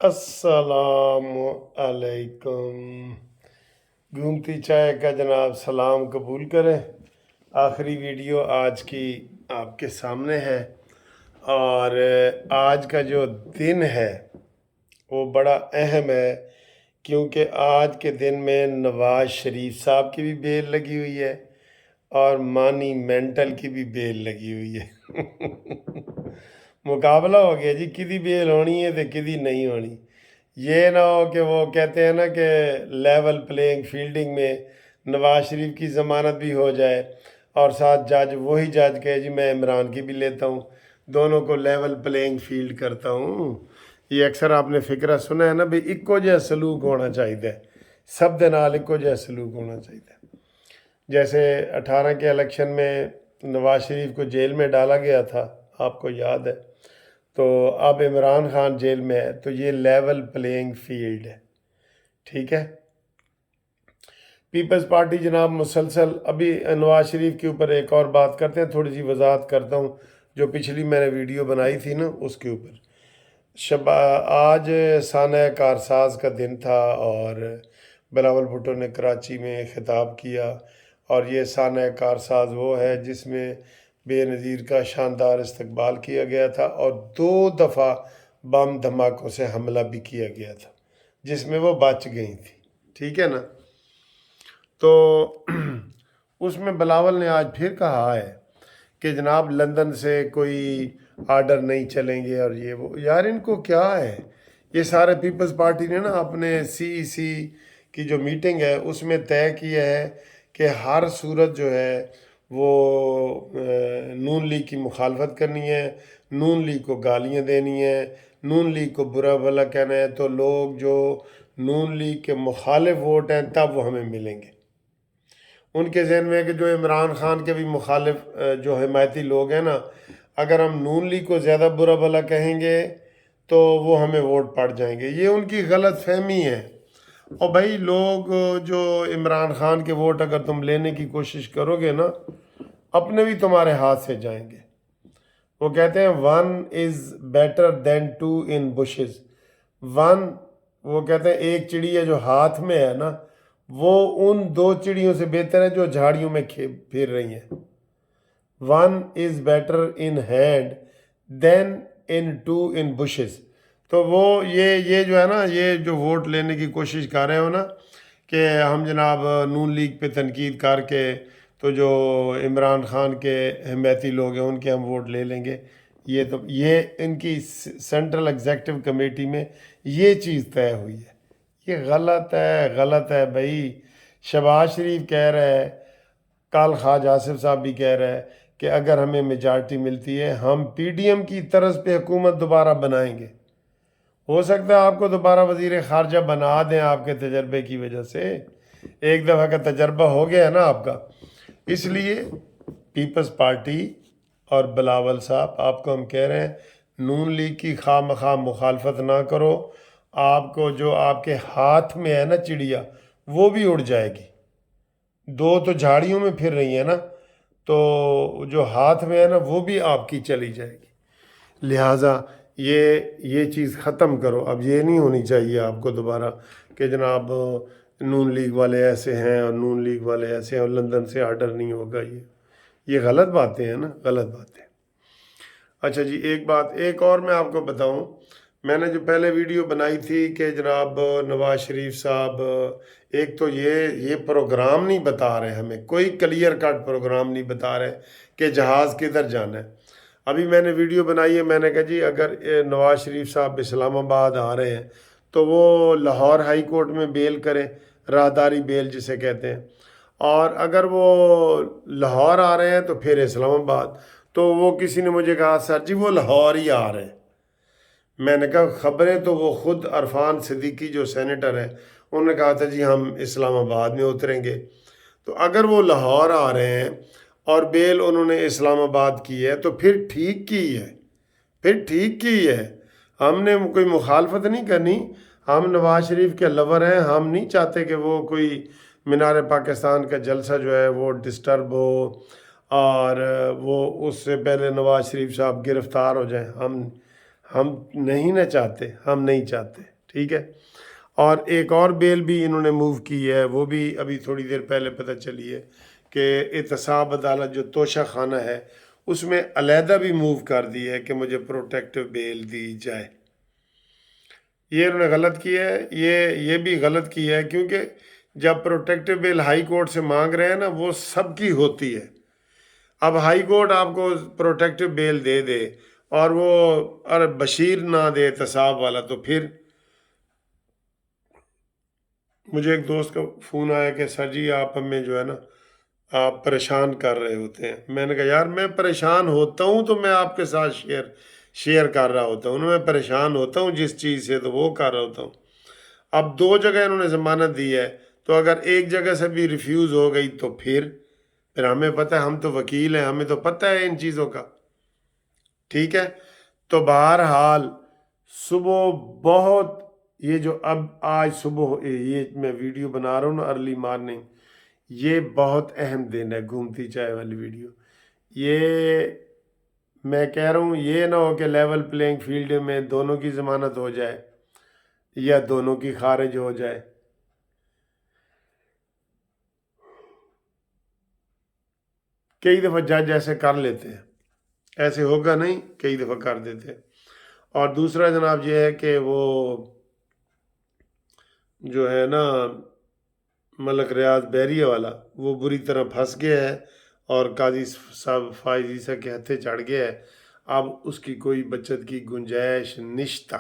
अस्सलाम अलैकुम। घूमती चाय का जनाब सलाम कबूल करें। आखिरी वीडियो आज की आपके सामने है और आज का जो दिन है वो बड़ा अहम है, क्योंकि आज के दिन में नवाज शरीफ साहब की भी बेल लगी हुई है और मानी मेंटल की भी बेल लगी हुई है। मुकाबला हो गया जी, किदी बेल होनी है तो किदी नहीं होनी। ये ना हो कि वो कहते हैं ना कि लेवल प्लेइंग फील्डिंग में नवाज शरीफ की ज़मानत भी हो जाए और साथ जज वही जज कहे जी मैं इमरान की भी लेता हूँ, दोनों को लेवल प्लेइंग फील्ड करता हूँ। ये अक्सर आपने फिक्रा सुना है ना भी इक्को जिहा सलूक होना चाहिए, सब दे नाल इक्को जिहा सलूक होना चाहिए। जैसे 18 के इलेक्शन में नवाज शरीफ को जेल में डाला गया था, आपको याद है, तो अब इमरान खान जेल में है, तो ये लेवल प्लेइंग फील्ड है। ठीक है। पीपल्स पार्टी जनाब मुसलसल अभी नवाज शरीफ के ऊपर एक और बात करते हैं, थोड़ी सी वजाहत करता हूँ जो पिछली मैंने वीडियो बनाई थी ना उसके ऊपर। आज साना कारसाज का दिन था और बिलावल भुट्टो ने कराची में खिताब किया और ये साना कारसाज वो है जिसमें बेनज़ीर का शानदार इस्तकबाल किया गया था और 2 दफ़ा बम धमाकों से हमला भी किया गया था जिसमें वो बच गई थी। ठीक है ना। तो उसमें बिलावल ने आज फिर कहा है कि जनाब लंदन से कोई आर्डर नहीं चलेंगे और ये वो। यार इनको क्या है, ये सारे पीपल्स पार्टी ने ना अपने CEC की जो मीटिंग है उसमें तय किया है कि हर सूरत जो है वो नून लीग की मुखालफत करनी है, नून लीग को गालियाँ देनी है, नून लीग को बुरा भला कहना है, तो लोग जो नून लीग के मुखालिफ वोट हैं तब वो हमें मिलेंगे। उनके जहन में है कि जो इमरान खान के भी मुखालिफ जो हिमायती लोग हैं ना, अगर हम नून लीग को ज़्यादा बुरा भला कहेंगे तो वो हमें वोट पड़ जाएंगे। ये उनकी गलत फहमी है। और भाई लोग जो इमरान खान के वोट अगर तुम लेने की कोशिश करोगे ना, अपने भी तुम्हारे हाथ से जाएंगे। वो कहते हैं 1 is better than 2 in bushes. वो कहते हैं एक चिड़िया जो हाथ में है ना वो उन 2 चिड़ियों से बेहतर है जो झाड़ियों में फिर रही हैं। 1 is better in hand than in 2 in bushes. तो वो ये जो है ना, ये जो वोट लेने की कोशिश कर रहे हो ना कि हम जनाब नून लीग पे तनकीद करके तो जो इमरान खान के हिमायती लोग हैं उनके हम वोट ले लेंगे, ये इनकी सेंट्रल एग्जीक्यूटिव कमेटी में ये चीज़ तय हुई है। ये गलत है भाई। शहबाज शरीफ कह रहा है, कल ख्वाजा आसिफ साहब भी कह रहा है कि अगर हमें मेजॉरिटी मिलती है हम PDM की तरज पे हुकूमत दोबारा बनाएंगे। हो सकता है आपको दोबारा वजीर खारजा बना दें आपके तजर्बे की वजह से। एक दफ़ा का तजर्बा हो गया है ना आपका। इसलिए पीपल्स पार्टी और बिलावल साहब आपको हम कह रहे हैं, नून लीग की खामखा मुखालफत ना करो। आपको जो आपके हाथ में है ना चिड़िया वो भी उड़ जाएगी। 2 तो झाड़ियों में फिर रही है ना, तो जो हाथ में है ना वो भी आपकी चली जाएगी। लिहाजा ये चीज़ ख़त्म करो। अब ये नहीं होनी चाहिए आपको दोबारा कि जनाब नून लीग वाले ऐसे हैं और नून लीग वाले ऐसे हैं और लंदन से आर्डर नहीं होगा। ये गलत बातें हैं ना, गलत बातें। अच्छा जी, एक और मैं आपको बताऊं, मैंने जो पहले वीडियो बनाई थी कि जनाब नवाज शरीफ साहब एक तो ये प्रोग्राम नहीं बता रहे, हमें कोई क्लियर कट प्रोग्राम नहीं बता रहे कि जहाज़ किधर जाना है। अभी मैंने वीडियो बनाई है, मैंने कहा जी अगर नवाज शरीफ साहब इस्लामाबाद आ रहे हैं तो वो लाहौर हाई कोर्ट में बेल करें, राहदारी बेल जिसे कहते हैं, और अगर वो लाहौर आ रहे हैं तो फिर इस्लामाबाद। तो वो किसी ने मुझे कहा सर जी वो लाहौर ही आ रहे हैं। मैंने कहा खबरें तो वो खुद अरफान सिद्दीकी जो सेनेटर है उन्होंने कहा था जी हम इस्लामाबाद में उतरेंगे। तो अगर वो लाहौर आ रहे हैं और बेल उन्होंने इस्लामाबाद की है तो फिर ठीक की है, हमने कोई मुखालफत नहीं करनी। हम नवाज शरीफ के लवर हैं, हम नहीं चाहते कि वो कोई मीनार पाकिस्तान का जलसा जो है वो डिस्टर्ब हो और वो उससे पहले नवाज शरीफ साहब गिरफ्तार हो जाएं। हम नहीं चाहते। ٹھیک ہے. اور ایک اور بیل بھی انہوں نے موو کی ہے، وہ بھی ابھی تھوڑی دیر پہلے پتہ چلی ہے کہ احتساب عدالت جو توشہ خانہ ہے اس میں علیحدہ بھی موو کر دی ہے کہ مجھے پروٹیکٹیو بیل دی جائے. یہ انہوں نے غلط کیا ہے، یہ بھی غلط کیا ہے، کیونکہ جب پروٹیکٹیو بیل ہائی کورٹ سے مانگ رہے ہیں نا وہ سب کی ہوتی ہے. اب ہائی کورٹ آپ کو پروٹیکٹیو بیل دے دے اور وہ بشیر نہ دے احتساب والا، تو پھر مجھے ایک دوست کا فون آیا کہ سر جی آپ ہمیں جو ہے نا آپ پریشان کر رہے ہوتے ہیں. میں نے کہا یار میں پریشان ہوتا ہوں تو میں آپ کے ساتھ شیئر کر رہا ہوتا ہوں، میں پریشان ہوتا ہوں جس چیز سے تو وہ کر رہا ہوتا ہوں. اب 2 جگہ انہوں نے ضمانت دی ہے، تو اگر ایک جگہ سے بھی ریفیوز ہو گئی تو پھر ہمیں پتہ ہے، ہم تو وکیل ہیں، ہمیں تو پتہ ہے ان چیزوں کا. ٹھیک ہے. تو بہرحال صبح بہت یہ جو اب آج صبح یہ میں ویڈیو بنا رہا ہوں نا ارلی مارننگ، یہ بہت اہم دن ہے گھومتی چائے والی ویڈیو. یہ میں کہہ رہا ہوں یہ نہ ہو کہ لیول پلینگ فیلڈ میں دونوں کی ضمانت ہو جائے یا دونوں کی خارج ہو جائے. کئی دفعہ جج ایسے کر لیتے ہیں، ایسے ہوگا نہیں، کئی دفعہ کر دیتے ہیں. اور دوسرا جناب یہ ہے کہ وہ جو ہے نا ملک ریاض بیریہ والا وہ بری طرح پھنس گیا ہے اور قاضی صاحب فائز عیسیٰ کے ہتھے چڑھ گیا ہے. اب اس کی کوئی بچت کی گنجائش نشتہ.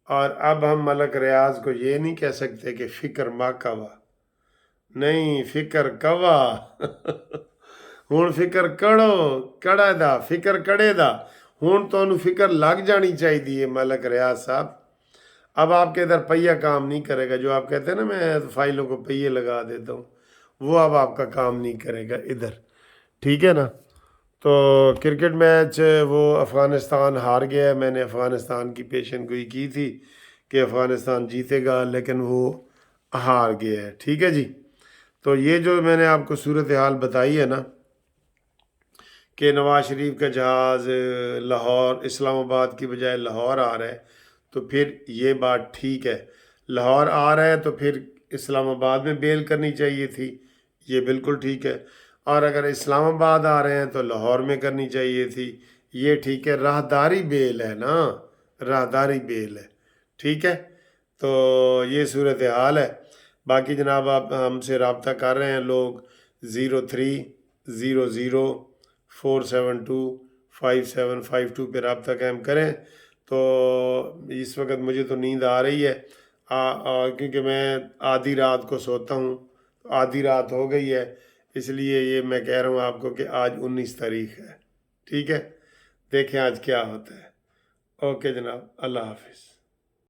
اور اب ہم ملک ریاض کو یہ نہیں کہہ سکتے کہ فکر ماں کوا، نہیں فکر کوا ہوں فکر کڑا دا فکر کڑے دا. ہوں تو انہوں فکر لگ جانی چاہیے ملک ریاض صاحب. اب آپ کے ادھر پہیہ کام نہیں کرے گا، جو آپ کہتے ہیں نا میں فائلوں کو پہیے لگا دیتا ہوں، وہ اب آپ کا کام نہیں کرے گا ادھر. ٹھیک ہے نا. تو کرکٹ میچ وہ افغانستان ہار گیا ہے. میں نے افغانستان کی پیشن گوئی کی تھی کہ افغانستان جیتے گا، لیکن وہ ہار گیا ہے. ٹھیک ہے جی. تو یہ جو میں نے آپ کو صورتحال بتائی ہے نا کہ نواز شریف کا جہاز لاہور اسلام آباد کی بجائے لاہور آ رہا ہے، تو پھر یہ بات ٹھیک ہے. لاہور آ رہا ہے تو پھر اسلام آباد میں بیل کرنی چاہیے تھی، یہ بالکل ٹھیک ہے. اور اگر اسلام آباد آ رہے ہیں تو لاہور میں کرنی چاہیے تھی، یہ ٹھیک ہے. راہداری بیل ہے نا، راہداری بیل ہے. ٹھیک ہے. تو یہ صورتحال ہے. باقی جناب آپ ہم سے رابطہ کر رہے ہیں لوگ 0300472572 پہ رابطہ قائم کریں. تو اس وقت مجھے تو نیند آ رہی ہے کیونکہ میں آدھی رات کو سوتا ہوں، آدھی رات ہو گئی ہے، اس لیے یہ میں کہہ رہا ہوں آپ کو کہ آج 19 تاریخ ہے. ٹھیک ہے. دیکھیں آج کیا ہوتا ہے. اوکے جناب، اللہ حافظ.